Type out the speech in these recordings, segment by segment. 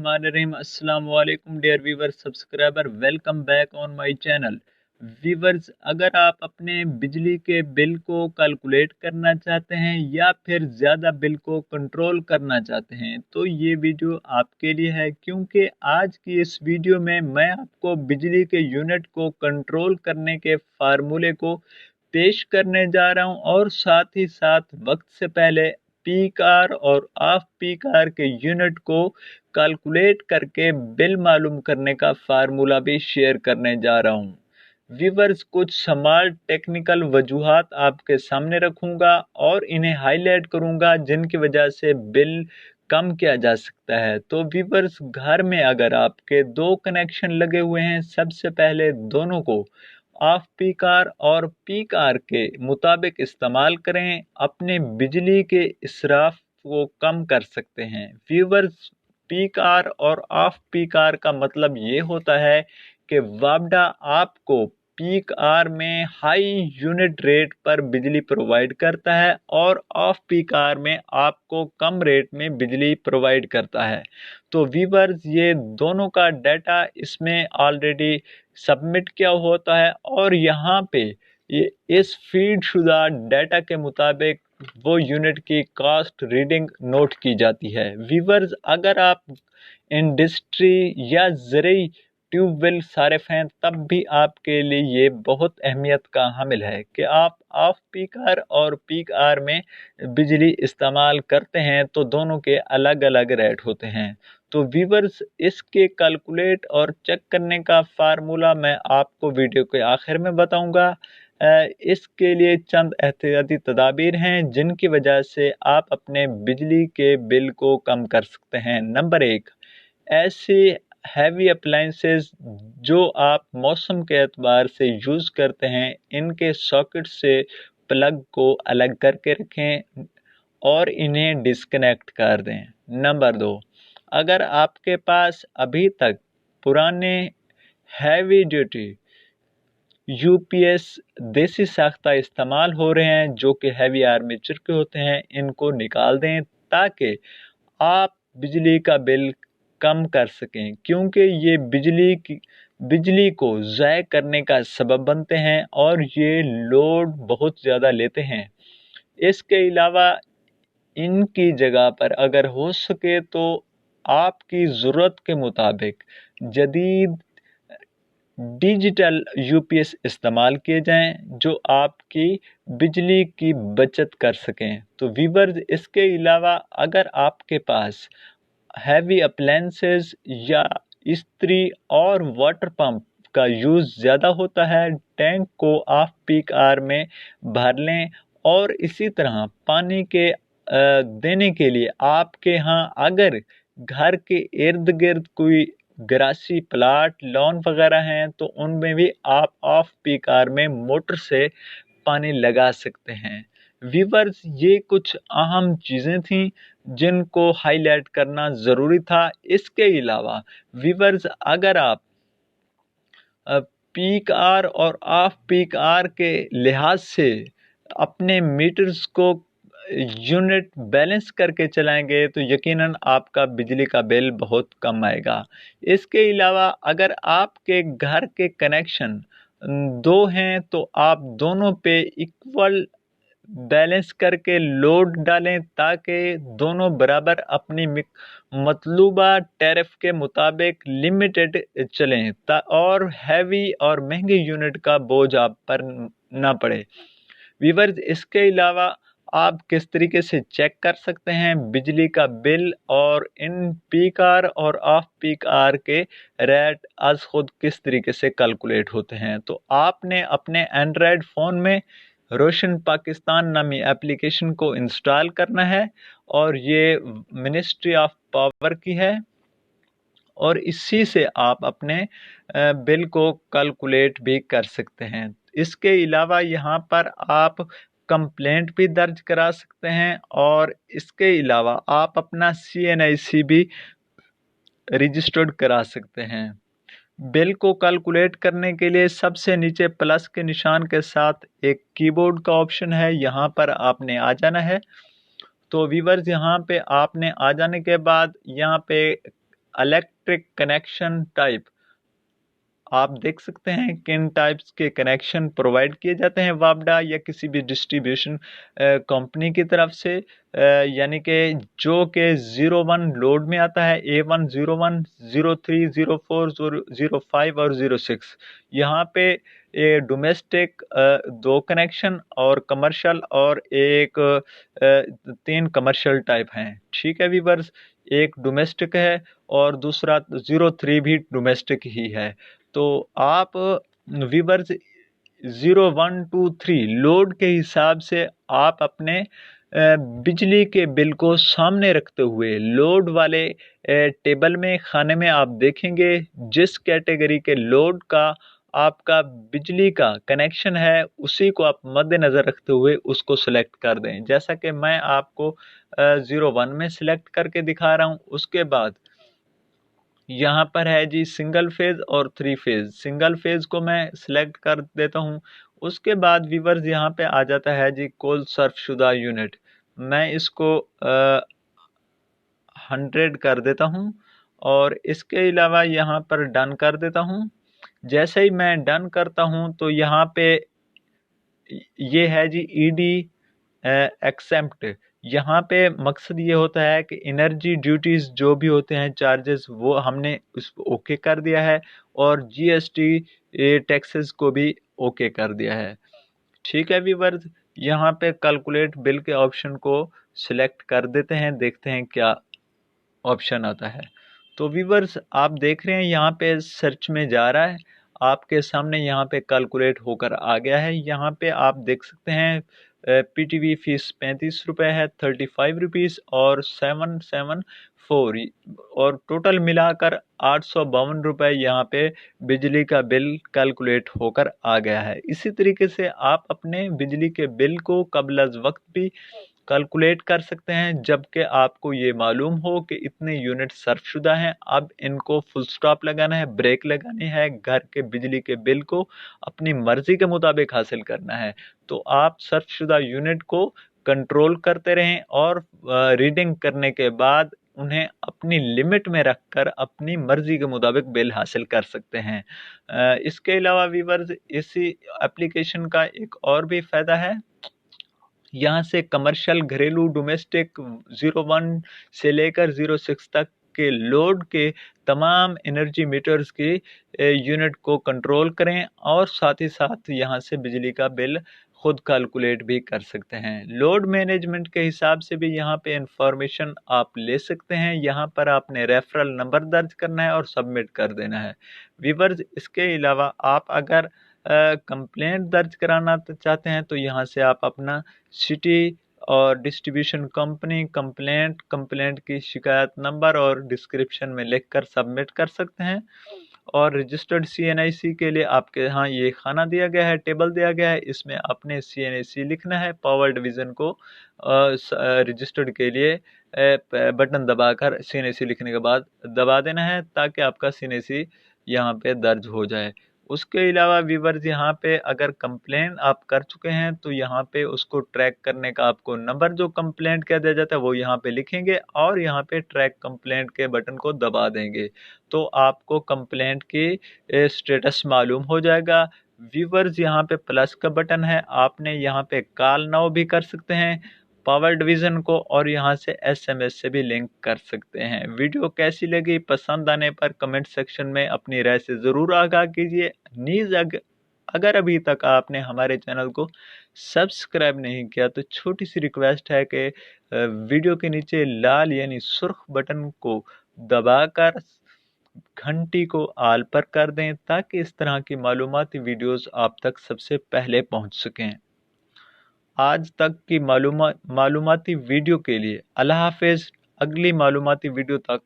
बिस्मिल्लाहिर्रहमानिर्रहीम। अस्सलाम वालेकुम dear viewer subscriber, welcome back on my channel. Viewers, अगर आप अपने बिजली के बिल को कैलकुलेट करना चाहते हैं या फिर ज़्यादा बिल को कंट्रोल करना चाहते हैं तो ये वीडियो आपके लिए है, क्योंकि आज की इस वीडियो में मैं आपको बिजली के यूनिट को कंट्रोल करने के फार्मूले को पेश करने जा रहा हूं और साथ ही साथ वक्त से पहले पीक आवर और ऑफ पीक आवर के यूनिट को कैलकुलेट करके बिल मालूम करने का फार्मूला भी शेयर करने जा रहा हूं। व्यूवर्स, कुछ स्मॉल टेक्निकल वजूहात आपके सामने रखूंगा और इन्हें हाईलाइट करूंगा जिनकी वजह से बिल कम किया जा सकता है। तो व्यूवर्स, घर में अगर आपके दो कनेक्शन लगे हुए हैं, सबसे पहले दोनों को ऑफ पीक आवर और पीक आवर के मुताबिक इस्तेमाल करें, अपने बिजली के इसराफ को कम कर सकते हैं। व्यूवर्स, पीक आवर और ऑफ पीक आवर का मतलब ये होता है कि वापडा आपको पीक आवर में हाई यूनिट रेट पर बिजली प्रोवाइड करता है और ऑफ पीक आवर में आपको कम रेट में बिजली प्रोवाइड करता है। तो व्यूवर्स, ये दोनों का डाटा इसमें ऑलरेडी सबमिट किया होता है और यहाँ पे ये इस फीड शुदा डाटा के मुताबिक वो यूनिट की कॉस्ट रीडिंग नोट की जाती है। व्यूवर्स, अगर आप इंडस्ट्री या ज़रूरी ट्यूबवेल सारिफ हैं तब भी आपके लिए ये बहुत अहमियत का हामिल है कि आप ऑफ पीक आवर और पीक आवर में बिजली इस्तेमाल करते हैं तो दोनों के अलग अलग रेट होते हैं। तो व्यूवर्स, इसके कैलकुलेट और चेक करने का फार्मूला मैं आपको वीडियो के आखिर में बताऊंगा। इसके लिए चंद एहतियाती तदाबीर हैं जिनकी वजह से आप अपने बिजली के बिल को कम कर सकते हैं। नंबर 1, ऐसी हैवी अप्लाइंसेस जो आप मौसम के एतबार से यूज़ करते हैं, इनके सॉकेट से प्लग को अलग करके रखें और इन्हें डिस्कनेक्ट कर दें। नंबर 2, अगर आपके पास अभी तक पुराने हैवी ड्यूटी यूपीएस देसी साख्ता इस्तेमाल हो रहे हैं जो कि हैवी आर्मेचर के होते हैं, इनको निकाल दें ताकि आप बिजली का बिल कम कर सकें, क्योंकि ये बिजली को ज़ाय करने का सबब बनते हैं और ये लोड बहुत ज़्यादा लेते हैं। इसके अलावा इनकी जगह पर अगर हो सके तो आपकी ज़रूरत के मुताबिक जदीद डिजिटल यूपीएस इस्तेमाल किए जाएं जो आपकी बिजली की बचत कर सकें। तो व्यूवर्स, इसके अलावा अगर आपके पास हैवी अप्लायंसेस या इस्त्री और वाटर पंप का यूज़ ज़्यादा होता है, टैंक को ऑफ पीक आवर में भर लें। और इसी तरह पानी के देने के लिए आपके यहाँ अगर घर के इर्द गिर्द कोई ग्रासी प्लाट लॉन वगैरह हैं तो उनमें भी आप ऑफ पीक आवर में मोटर से पानी लगा सकते हैं। व्यूवर्स, ये कुछ अहम चीज़ें थीं जिनको हाईलाइट करना ज़रूरी था। इसके अलावा व्यूवर्स, अगर आप पीक आवर और ऑफ पीक आवर के लिहाज से अपने मीटर्स को यूनिट बैलेंस करके चलाएंगे तो यकीनन आपका बिजली का बिल बहुत कम आएगा। इसके अलावा अगर आपके घर के कनेक्शन दो हैं तो आप दोनों पे इक्वल बैलेंस करके लोड डालें ताकि दोनों बराबर अपनी मतलूबा टैरिफ के मुताबिक लिमिटेड चलें और हैवी और महंगे यूनिट का बोझ आप पर ना पड़े। व्यूवर्स, इसके अलावा आप किस तरीके से चेक कर सकते हैं बिजली का बिल और इन पीक आवर और ऑफ पीक आवर के रेट आज खुद किस तरीके से कैलकुलेट होते हैं, तो आपने अपने एंड्रॉयड फ़ोन में रोशन पाकिस्तान नामी एप्लीकेशन को इंस्टॉल करना है और ये मिनिस्ट्री ऑफ पावर की है और इसी से आप अपने बिल को कैलकुलेट भी कर सकते हैं। इसके अलावा यहाँ पर आप कंप्लेंट भी दर्ज करा सकते हैं और इसके अलावा आप अपना CNIC भी रजिस्टर्ड करा सकते हैं। बिल को कैलकुलेट करने के लिए सबसे नीचे प्लस के निशान के साथ एक कीबोर्ड का ऑप्शन है, यहाँ पर आपने आ जाना है। तो व्यूवर्स, यहाँ पे आपने आ जाने के बाद यहाँ पे इलेक्ट्रिक कनेक्शन टाइप, आप देख सकते हैं किन टाइप्स के कनेक्शन प्रोवाइड किए जाते हैं वापडा या किसी भी डिस्ट्रीब्यूशन कंपनी की तरफ से, यानी कि जो कि 01 लोड में आता है, A1, 01, 03, 04, 05 और 06। यहाँ पे ये डोमेस्टिक 2 कनेक्शन और कमर्शियल और एक 3 कमर्शियल टाइप हैं। ठीक है व्यूअर्स, एक डोमेस्टिक है और दूसरा 03 भी डोमेस्टिक ही है। तो आप व्यूअर्स 0123 लोड के हिसाब से आप अपने बिजली के बिल को सामने रखते हुए लोड वाले टेबल में खाने में आप देखेंगे जिस कैटेगरी के लोड का आपका बिजली का कनेक्शन है उसी को आप मद्देनज़र रखते हुए उसको सिलेक्ट कर दें। जैसा कि मैं आपको 01 में सिलेक्ट करके दिखा रहा हूँ। उसके बाद यहाँ पर है जी सिंगल फेज और 3 फेज। सिंगल फेज को मैं सिलेक्ट कर देता हूँ। उसके बाद व्यूअर्स यहाँ पे आ जाता है जी कोल सर्फ शुदा यूनिट। मैं इसको 100 कर देता हूँ और इसके अलावा यहाँ पर डन कर देता हूँ। जैसे ही मैं डन करता हूँ तो यहाँ पे ये है जी ईडी एक्सेप्ट। यहाँ पे मकसद ये होता है कि एनर्जी ड्यूटीज जो भी होते हैं चार्जेस वो हमने उस ओके कर दिया है और जीएसटी टैक्सेस को भी ओके कर दिया है। ठीक है व्यूअर्स, यहाँ पे कैलकुलेट बिल के ऑप्शन को सिलेक्ट कर देते हैं, देखते हैं क्या ऑप्शन आता है। तो व्यूअर्स आप देख रहे हैं यहाँ पे सर्च में जा रहा है, आपके सामने यहाँ पे कैलकुलेट होकर आ गया है। यहाँ पे आप देख सकते हैं पीटीवी फीस 35 रुपये है, 35 रुपीज़ और 774 और टोटल मिलाकर 852 रुपये यहाँ पे बिजली का बिल कैलकुलेट होकर आ गया है। इसी तरीके से आप अपने बिजली के बिल को कबल अज़ वक्त भी कैलकुलेट कर सकते हैं जबकि आपको ये मालूम हो कि इतने यूनिट सर्फशुदा हैं, अब इनको फुल स्टॉप लगाना है, ब्रेक लगानी है, घर के बिजली के बिल को अपनी मर्जी के मुताबिक हासिल करना है। तो आप सर्फशुदा यूनिट को कंट्रोल करते रहें और रीडिंग करने के बाद उन्हें अपनी लिमिट में रखकर अपनी मर्जी के मुताबिक बिल हासिल कर सकते हैं। इसके अलावा व्यूअर्स इसी एप्लीकेशन का एक और भी फ़ायदा है, यहाँ से कमर्शियल, घरेलू, डोमेस्टिक 01 से लेकर 06 तक के लोड के तमाम एनर्जी मीटर्स की यूनिट को कंट्रोल करें और साथ ही साथ यहाँ से बिजली का बिल खुद कैलकुलेट भी कर सकते हैं। लोड मैनेजमेंट के हिसाब से भी यहाँ पे इंफॉर्मेशन आप ले सकते हैं। यहाँ पर आपने रेफरल नंबर दर्ज करना है और सबमिट कर देना है। व्यूअर्स इसके अलावा आप अगर कंप्लेंट दर्ज कराना चाहते हैं तो यहाँ से आप अपना सिटी और डिस्ट्रीब्यूशन कंपनी कंप्लेंट की शिकायत नंबर और डिस्क्रिप्शन में लिखकर सबमिट कर सकते हैं। और रजिस्टर्ड CNIC के लिए आपके यहाँ ये खाना दिया गया है, टेबल दिया गया है, इसमें आपने CNIC लिखना है। पावर डिवीज़न को रजिस्टर्ड के लिए बटन दबाकर CNIC लिखने के बाद दबा देना है ताकि आपका CNIC यहाँ पे दर्ज हो जाए। उसके अलावा व्यूअर्स यहाँ पे अगर कंप्लेन आप कर चुके हैं तो यहाँ पे उसको ट्रैक करने का आपको नंबर जो कंप्लेंट कह दिया जाता है वो यहाँ पे लिखेंगे और यहाँ पे ट्रैक कंप्लेंट के बटन को दबा देंगे तो आपको कंप्लेंट की स्टेटस मालूम हो जाएगा। व्यूअर्स यहाँ पे प्लस का बटन है, आपने यहाँ पे कॉल नाउ भी कर सकते हैं पावर डिवीज़न को और यहाँ से SMS से भी लिंक कर सकते हैं। वीडियो कैसी लगी, पसंद आने पर कमेंट सेक्शन में अपनी राय से ज़रूर आगाह कीजिए। नीज़ अगर अभी तक आपने हमारे चैनल को सब्सक्राइब नहीं किया तो छोटी सी रिक्वेस्ट है कि वीडियो के नीचे लाल यानी सुर्ख बटन को दबाकर घंटी को आल पर कर दें ताकि इस तरह की मालूमाती वीडियोस आप तक सबसे पहले पहुंच सकें। आज तक की मालूमाती वीडियो के लिए अल्लाह हाफिज़। अगली मालूमाती वीडियो तक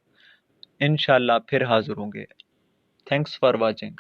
इंशाल्लाह फिर हाज़िर होंगे। Thanks for watching.